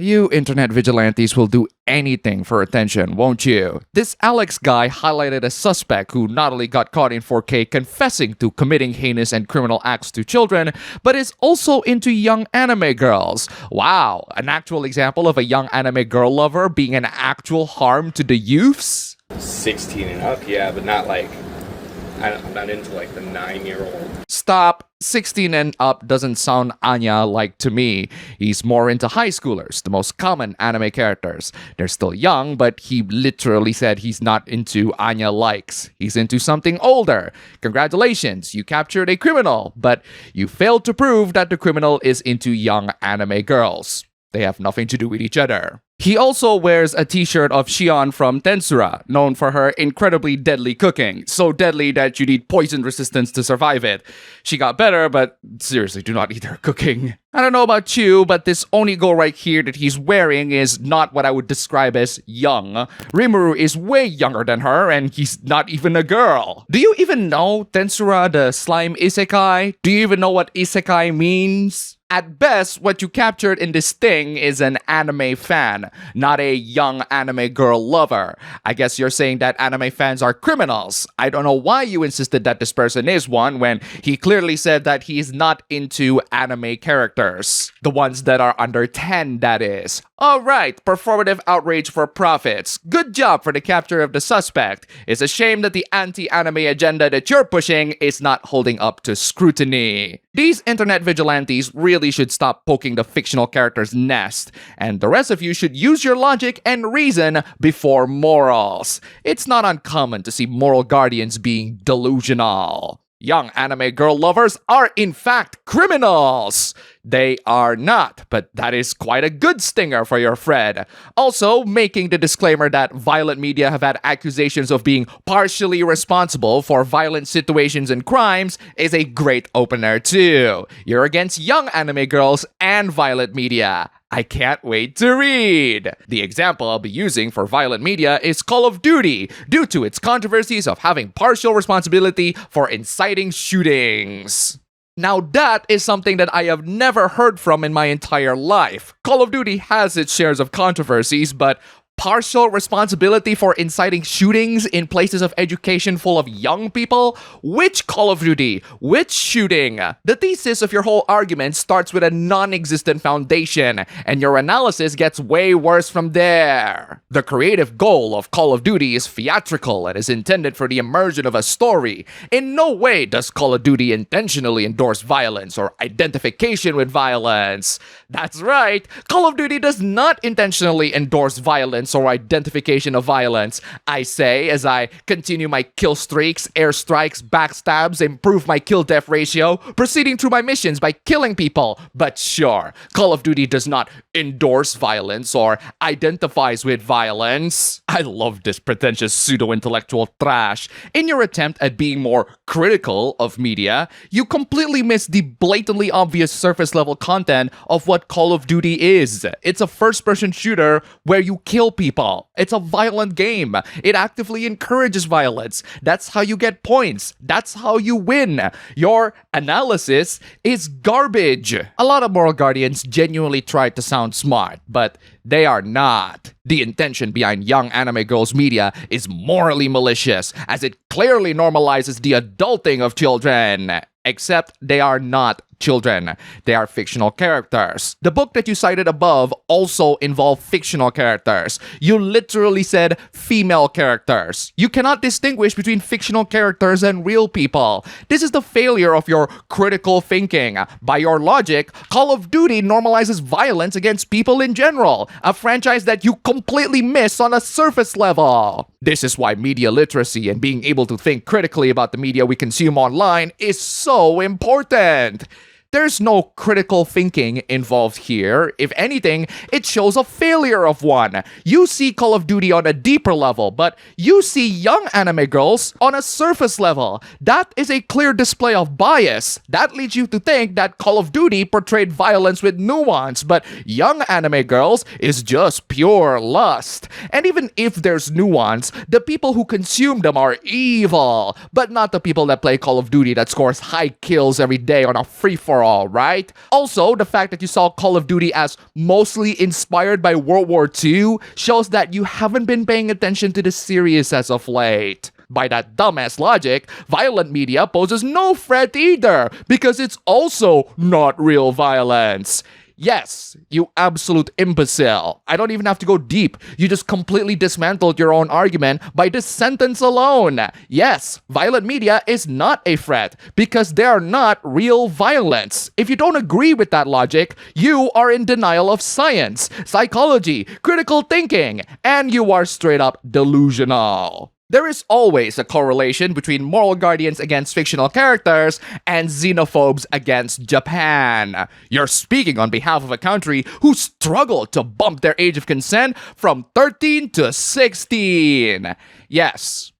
You internet vigilantes will do anything for attention, won't you? This Alex guy highlighted a suspect who not only got caught in 4K confessing to committing heinous and criminal acts to children, but is also into young anime girls. Wow, an actual example of a young anime girl lover being an actual harm to the youths? 16 and up, yeah, but not like, I'm not into like the 9-year-old. Stop. 16 and up doesn't sound Anya-like to me. He's more into high schoolers, the most common anime characters. They're still young, but he literally said he's not into Anya likes. He's into something older. Congratulations, you captured a criminal, but you failed to prove that the criminal is into young anime girls. They have nothing to do with each other. He also wears a t-shirt of Shion from Tensura, known for her incredibly deadly cooking. So deadly that you need poison resistance to survive it. She got better, but seriously, do not eat her cooking. I don't know about you, but this Onigo right here that he's wearing is not what I would describe as young. Rimuru is way younger than her, and he's not even a girl. Do you even know Tensura, the slime isekai? Do you even know what isekai means? At best, what you captured in this thing is an anime fan, not a young anime girl lover. I guess you're saying that anime fans are criminals. I don't know why you insisted that this person is one when he clearly said that he's not into anime characters. The ones that are under 10, that is. Alright, performative outrage for profits. Good job for the capture of the suspect. It's a shame that the anti-anime agenda that you're pushing is not holding up to scrutiny. These internet vigilantes really should stop poking the fictional character's nest, and the rest of you should use your logic and reason before morals. It's not uncommon to see moral guardians being delusional. Young anime girl lovers are in fact criminals! They are not, but that is quite a good stinger for your Fred. Also, making the disclaimer that violent media have had accusations of being partially responsible for violent situations and crimes is a great opener too. You're against young anime girls and violent media. I can't wait to read! The example I'll be using for violent media is Call of Duty, due to its controversies of having partial responsibility for inciting shootings. Now that is something that I have never heard from in my entire life. Call of Duty has its shares of controversies, but partial responsibility for inciting shootings in places of education full of young people? Which Call of Duty? Which shooting? The thesis of your whole argument starts with a non-existent foundation, and your analysis gets way worse from there. The creative goal of Call of Duty is theatrical and is intended for the immersion of a story. In no way does Call of Duty intentionally endorse violence or identification with violence. That's right, Call of Duty does not intentionally endorse violence or identification of violence, I say as I continue my kill streaks, airstrikes, backstabs, improve my kill-death ratio, proceeding through my missions by killing people. But sure, Call of Duty does not endorse violence or identifies with violence. I love this pretentious pseudo-intellectual trash. In your attempt at being more critical of media, you completely miss the blatantly obvious surface-level content of what Call of Duty is. It's a first-person shooter where you kill people. It's a violent game. It actively encourages violence. That's how you get points. That's how you win. Your analysis is garbage. A lot of moral guardians genuinely try to sound smart, but they are not. The intention behind young anime girls media is morally malicious, as it clearly normalizes the adulting of children. Except they are not children. They are fictional characters. The book that you cited above also involved fictional characters. You literally said female characters. You cannot distinguish between fictional characters and real people. This is the failure of your critical thinking. By your logic, Call of Duty normalizes violence against people in general, a franchise that you completely miss on a surface level. This is why media literacy and being able to think critically about the media we consume online is so important. There's no critical thinking involved here. If anything, it shows a failure of one. You see Call of Duty on a deeper level, but you see young anime girls on a surface level. That is a clear display of bias. That leads you to think that Call of Duty portrayed violence with nuance, but young anime girls is just pure lust. And even if there's nuance, the people who consume them are evil, but not the people that play Call of Duty that scores high kills every day on a free-for overall, right? Also, the fact that you saw Call of Duty as mostly inspired by World War II shows that you haven't been paying attention to the series as of late. By that dumbass logic, violent media poses no threat either, because it's also not real violence. Yes, you absolute imbecile. I don't even have to go deep. You just completely dismantled your own argument by this sentence alone. Yes, violent media is not a threat because they are not real violence. If you don't agree with that logic, you are in denial of science, psychology, critical thinking, and you are straight up delusional. There is always a correlation between moral guardians against fictional characters and xenophobes against Japan. You're speaking on behalf of a country who struggled to bump their age of consent from 13 to 16. Yes,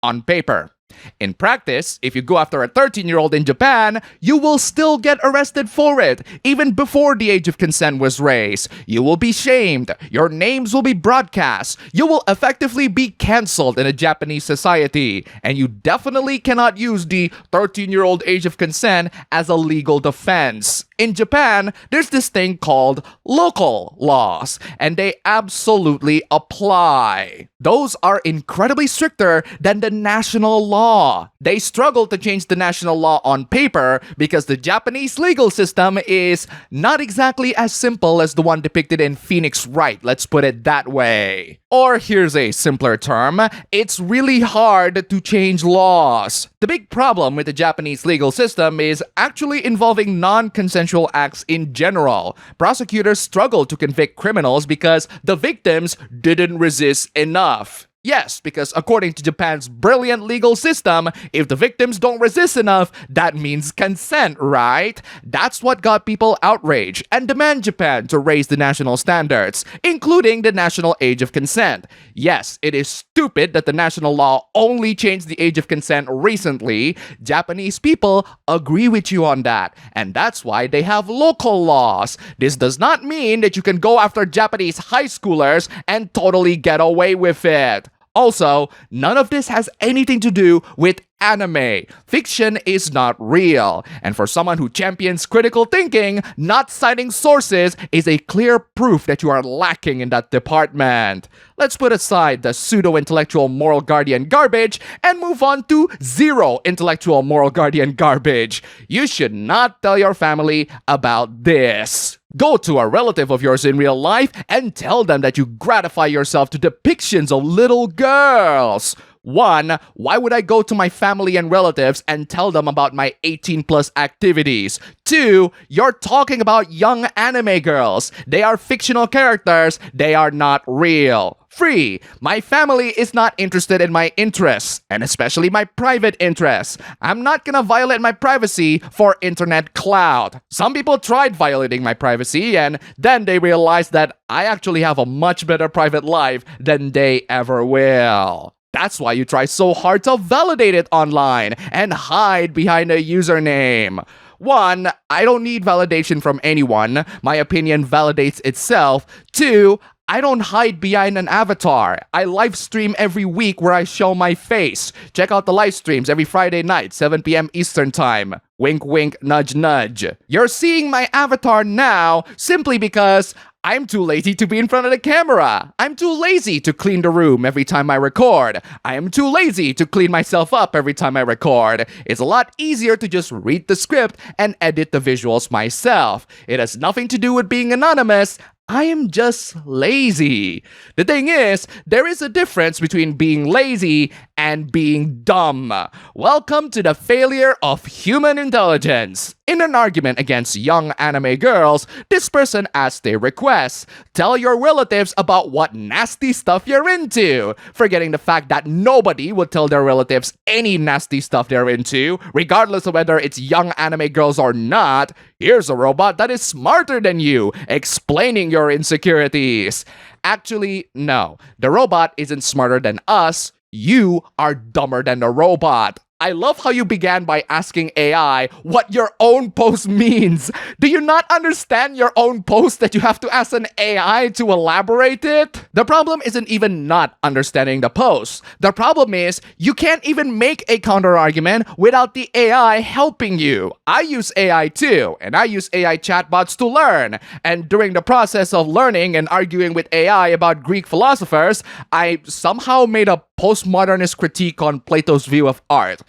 on paper. In practice, if you go after a 13-year-old in Japan, you will still get arrested for it, even before the age of consent was raised. You will be shamed, your names will be broadcast, you will effectively be cancelled in a Japanese society, and you definitely cannot use the 13-year-old age of consent as a legal defense. In Japan, there's this thing called local laws, and they absolutely apply. Those are incredibly stricter than the national law. They struggle to change the national law on paper because the Japanese legal system is not exactly as simple as the one depicted in Phoenix Wright, let's put it that way. Or here's a simpler term, it's really hard to change laws. The big problem with the Japanese legal system is actually involving non-consensual acts in general. Prosecutors struggle to convict criminals because the victims didn't resist enough. Yes, because according to Japan's brilliant legal system, if the victims don't resist enough, that means consent, right? That's what got people outraged and demand Japan to raise the national standards, including the national age of consent. Yes, it is stupid that the national law only changed the age of consent recently. Japanese people agree with you on that, and that's why they have local laws. This does not mean that you can go after Japanese high schoolers and totally get away with it. Also, none of this has anything to do with anime. Fiction is not real. And for someone who champions critical thinking, not citing sources is a clear proof that you are lacking in that department. Let's put aside the pseudo-intellectual moral guardian garbage and move on to zero intellectual moral guardian garbage. You should not tell your family about this. Go to a relative of yours in real life and tell them that you gratify yourself to depictions of little girls. 1. Why would I go to my family and relatives and tell them about my 18+ activities? 2. You're talking about young anime girls. They are fictional characters. They are not real. 3. My family is not interested in my interests, and especially my private interests. I'm not gonna violate my privacy for internet clout. Some people tried violating my privacy, and then they realized that I actually have a much better private life than they ever will. That's why you try so hard to validate it online and hide behind a username. 1. I don't need validation from anyone. My opinion validates itself. 2. I don't hide behind an avatar. I live stream every week where I show my face. Check out the live streams every Friday night, 7 p.m. Eastern Time. Wink, wink, nudge, nudge. You're seeing my avatar now simply because I'm too lazy to be in front of the camera. I'm too lazy to clean the room every time I record. I am too lazy to clean myself up every time I record. It's a lot easier to just read the script and edit the visuals myself. It has nothing to do with being anonymous. I am just lazy. The thing is, there is a difference between being lazy and being dumb. Welcome to the failure of human intelligence. In an argument against young anime girls, this person asked a request. Tell your relatives about what nasty stuff you're into, forgetting the fact that nobody would tell their relatives any nasty stuff they're into, regardless of whether it's young anime girls or not. Here's a robot that is smarter than you, explaining your insecurities. Actually, no. The robot isn't smarter than us. You are dumber than the robot. I love how you began by asking AI what your own post means. Do you not understand your own post that you have to ask an AI to elaborate it? The problem isn't even not understanding the post. The problem is you can't even make a counter argument without the AI helping you. I use AI too, and I use AI chatbots to learn. And during the process of learning and arguing with AI about Greek philosophers, I somehow made a postmodernist critique on Plato's view of art.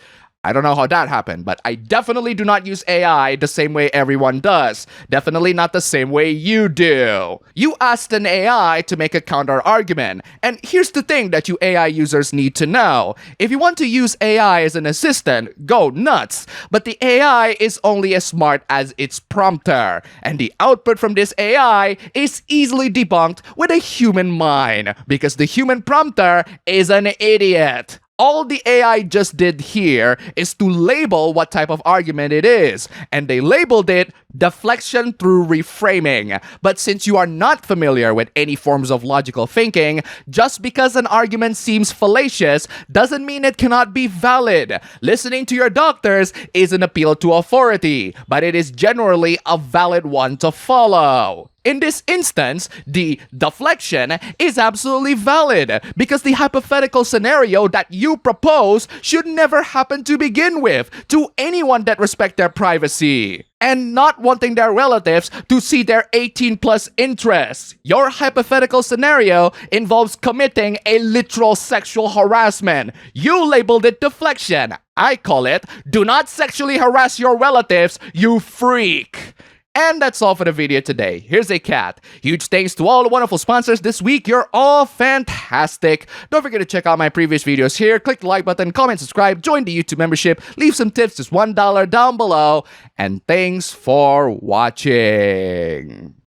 I don't know how that happened, but I definitely do not use AI the same way everyone does. Definitely not the same way you do. You asked an AI to make a counter argument. And here's the thing that you AI users need to know. If you want to use AI as an assistant, go nuts. But the AI is only as smart as its prompter. And the output from this AI is easily debunked with a human mind. Because the human prompter is an idiot. All the AI just did here is to label what type of argument it is, and they labeled it deflection through reframing. But since you are not familiar with any forms of logical thinking, just because an argument seems fallacious doesn't mean it cannot be valid. Listening to your doctors is an appeal to authority, but it is generally a valid one to follow. In this instance, the deflection is absolutely valid because the hypothetical scenario that you propose should never happen to begin with to anyone that respects their privacy and not wanting their relatives to see their 18+ interests. Your hypothetical scenario involves committing a literal sexual harassment. You labeled it deflection. I call it do not sexually harass your relatives, you freak. And that's all for the video today. Here's a cat. Huge thanks to all the wonderful sponsors this week. You're all fantastic. Don't forget to check out my previous videos here. Click the like button, comment, subscribe, join the YouTube membership, leave some tips, just $1 down below. And thanks for watching.